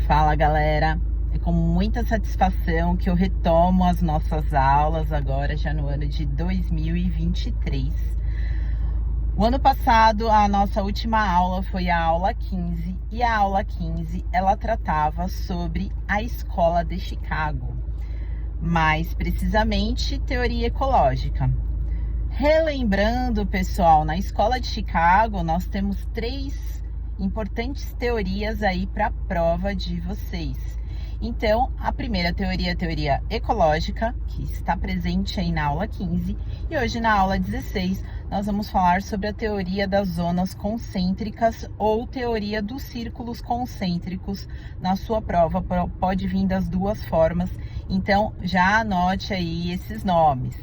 Fala, galera! É com muita satisfação que eu retomo as nossas aulas agora já no ano de 2023. O ano passado, a nossa última aula foi a aula 15 e a aula 15 ela tratava sobre a escola de Chicago, mais precisamente teoria ecológica. Relembrando, pessoal, na escola de Chicago nós temos 3 importantes teorias aí para a prova de vocês. Então, a primeira teoria é a teoria ecológica, que está presente aí na aula 15, e hoje na aula 16 nós vamos falar sobre a teoria das zonas concêntricas ou teoria dos círculos concêntricos. Na sua prova pode vir das duas formas, então já anote aí esses nomes.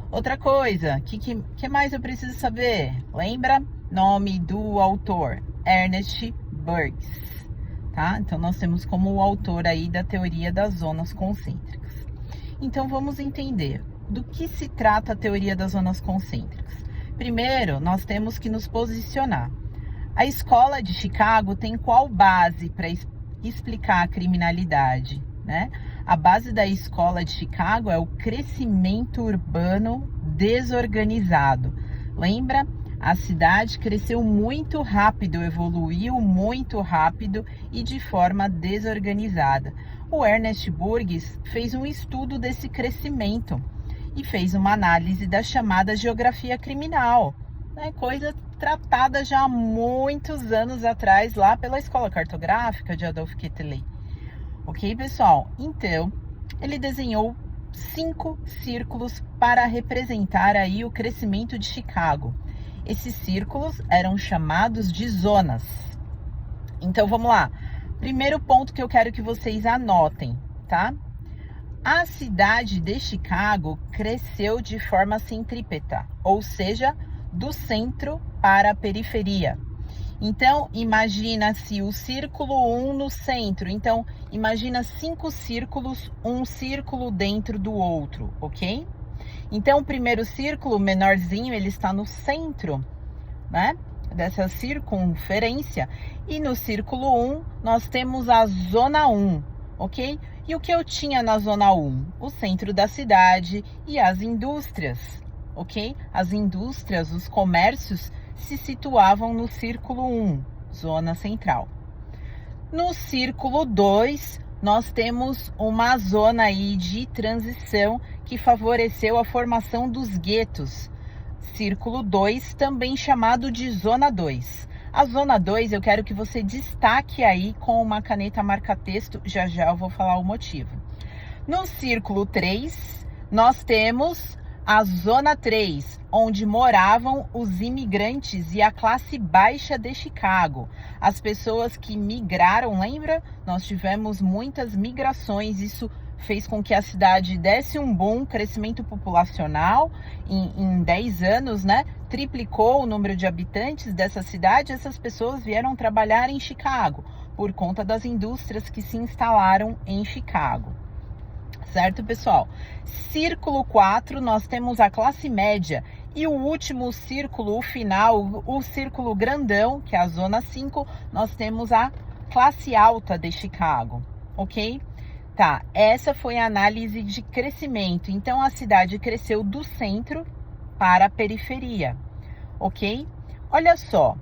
Outra coisa, que mais eu preciso saber? Lembra? Nome do autor, Ernest Burgess, tá? Então, nós temos como o autor aí da teoria das zonas concêntricas. Então, vamos entender do que se trata a teoria das zonas concêntricas. Primeiro, nós temos que nos posicionar. A escola de Chicago tem qual base para explicar a criminalidade, né? A base da escola de Chicago é o crescimento urbano desorganizado. Lembra? A cidade cresceu muito rápido, evoluiu muito rápido e de forma desorganizada. O Ernest Burgess fez um estudo desse crescimento e fez uma análise da chamada geografia criminal, né? Coisa tratada já há muitos anos atrás lá pela Escola Cartográfica de Adolf Quetelet. Ok, pessoal? Então, ele desenhou 5 círculos para representar aí o crescimento de Chicago. Esses círculos eram chamados de zonas. Então, vamos lá. Primeiro ponto que eu quero que vocês anotem, tá? A cidade de Chicago cresceu de forma centrípeta, ou seja, do centro para a periferia. Então, imagina-se o círculo 1 no centro. Então, imagina 5 círculos, um círculo dentro do outro, ok? Então, o primeiro círculo, menorzinho, ele está no centro, né? Dessa circunferência. E no círculo 1, nós temos a zona 1, ok? E o que eu tinha na zona 1? O centro da cidade e as indústrias, ok? As indústrias, os comércios se situavam no círculo 1, zona central. No círculo 2, nós temos uma zona aí de transição que favoreceu a formação dos guetos. Círculo 2, também chamado de zona 2. A zona 2 eu quero que você destaque aí com uma caneta marca-texto, já já eu vou falar o motivo. No círculo 3, nós temos a zona 3, onde moravam os imigrantes e a classe baixa de Chicago. As pessoas que migraram, lembra? Nós tivemos muitas migrações, isso fez com que a cidade desse um boom, crescimento populacional em 10 anos, né? Triplicou o número de habitantes dessa cidade. Essas pessoas vieram trabalhar em Chicago por conta das indústrias que se instalaram em Chicago. Certo, pessoal? Círculo 4, nós temos a classe média. E o último círculo, o final, o círculo grandão, que é a zona 5, nós temos a classe alta de Chicago, ok? Tá, essa foi a análise de crescimento. Então, a cidade cresceu do centro para a periferia, ok? Olha só,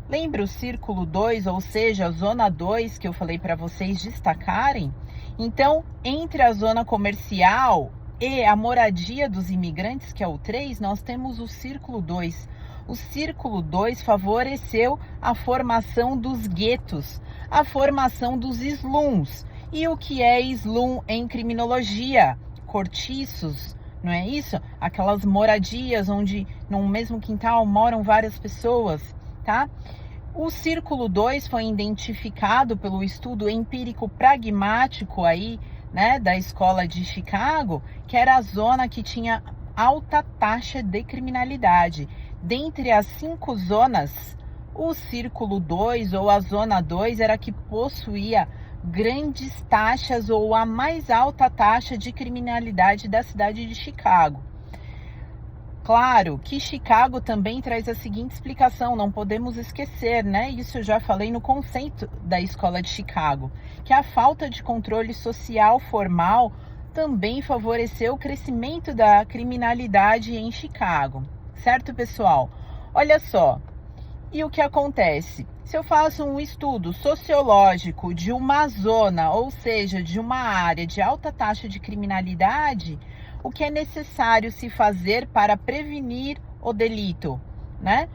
lembra o círculo 2, ou seja, a zona 2 que eu falei para vocês destacarem? Então, entre a zona comercial e a moradia dos imigrantes, que é o 3, nós temos o círculo 2. O círculo 2 favoreceu a formação dos guetos, a formação dos slums. E o que é slum em criminologia? Cortiços, não é isso? Aquelas moradias onde no mesmo quintal moram várias pessoas, tá? O círculo 2 foi identificado pelo estudo empírico pragmático aí, né, da escola de Chicago, que era a zona que tinha alta taxa de criminalidade. Dentre as 5 zonas, o círculo 2 ou a zona 2 era a que possuía grandes taxas ou a mais alta taxa de criminalidade da cidade de Chicago. Claro que Chicago também traz a seguinte explicação, não podemos esquecer, né? Isso eu já falei no conceito da escola de Chicago, que a falta de controle social formal também favoreceu o crescimento da criminalidade em Chicago, certo, pessoal? Olha só, e o que acontece? Se eu faço um estudo sociológico de uma zona, ou seja, de uma área de alta taxa de criminalidade, o que é necessário se fazer para prevenir o delito, né?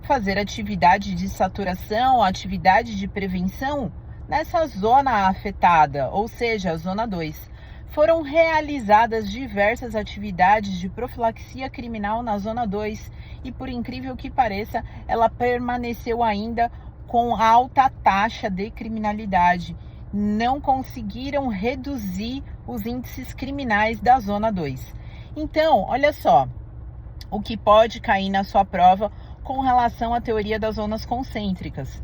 Fazer atividade de saturação, atividade de prevenção nessa zona afetada, ou seja, a zona 2. Foram realizadas diversas atividades de profilaxia criminal na zona 2 e, por incrível que pareça, ela permaneceu ainda com alta taxa de criminalidade. Não conseguiram reduzir os índices criminais da zona 2. Então, olha só, o que pode cair na sua prova com relação à teoria das zonas concêntricas.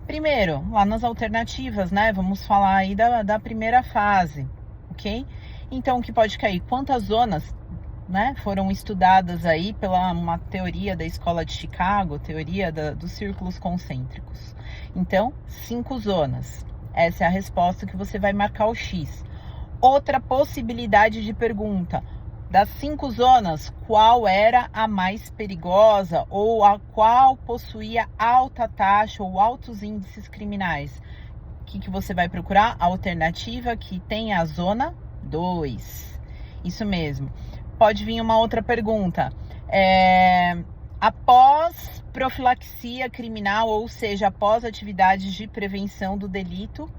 Primeiro, lá nas alternativas, né? Vamos falar aí da primeira fase, ok? Então, o que pode cair? Quantas zonas, né, foram estudadas aí pela uma teoria da escola de Chicago, teoria dos círculos concêntricos? Então, 5 zonas. Essa é a resposta que você vai marcar o X. Outra possibilidade de pergunta: das 5 zonas, qual era a mais perigosa ou a qual possuía alta taxa ou altos índices criminais? O que você vai procurar? A alternativa que tem a zona 2. Isso mesmo. Pode vir uma outra pergunta. Após profilaxia criminal, ou seja, após atividades de prevenção do delito,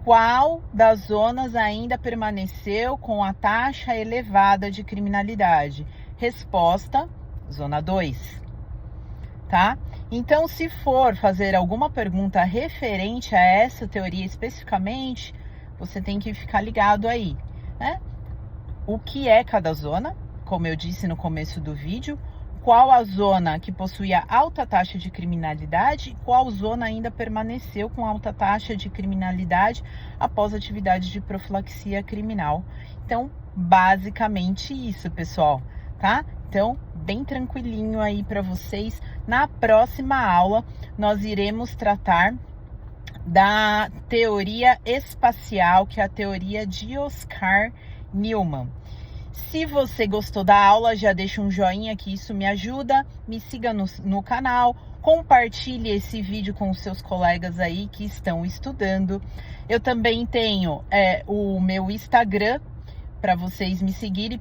qual das zonas ainda permaneceu com a taxa elevada de criminalidade? Resposta, zona 2, tá? Então, se for fazer alguma pergunta referente a essa teoria especificamente, você tem que ficar ligado aí, né? O que é cada zona, como eu disse no começo do vídeo, qual a zona que possuía alta taxa de criminalidade, qual zona ainda permaneceu com alta taxa de criminalidade após atividade de profilaxia criminal. Então, basicamente isso, pessoal, tá? Então, bem tranquilinho aí para vocês. Na próxima aula, nós iremos tratar da teoria espacial, que é a teoria de Oscar Newman. Se você gostou da aula, já deixa um joinha que isso me ajuda, me siga no canal, compartilhe esse vídeo com os seus colegas aí que estão estudando. Eu também tenho o meu Instagram para vocês me seguirem,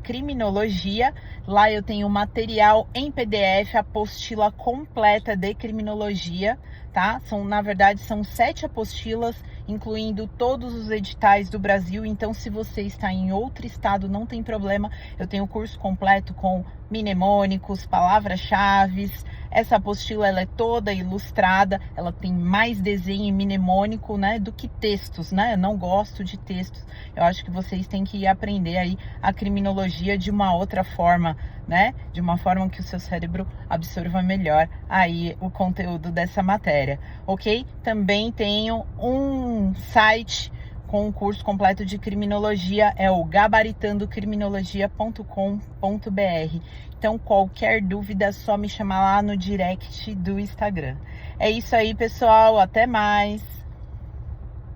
@criminologia. Lá eu tenho material em PDF, apostila completa de criminologia, tá? Na verdade, são 7 apostilas, incluindo todos os editais do Brasil. Então, se você está em outro estado, não tem problema. Eu tenho o curso completo com mnemônicos, palavras-chave. Essa apostila ela é toda ilustrada, ela tem mais desenho mnemônico, né, do que textos, né? Eu não gosto de textos. Eu acho que vocês têm que aprender aí a criminologia de uma outra forma, né? De uma forma que o seu cérebro absorva melhor aí o conteúdo dessa matéria, ok? Também tenho um site com um curso completo de criminologia, é o gabaritandocriminologia.com.br. Então, qualquer dúvida é só me chamar lá no direct do Instagram. É isso aí, pessoal. Até mais!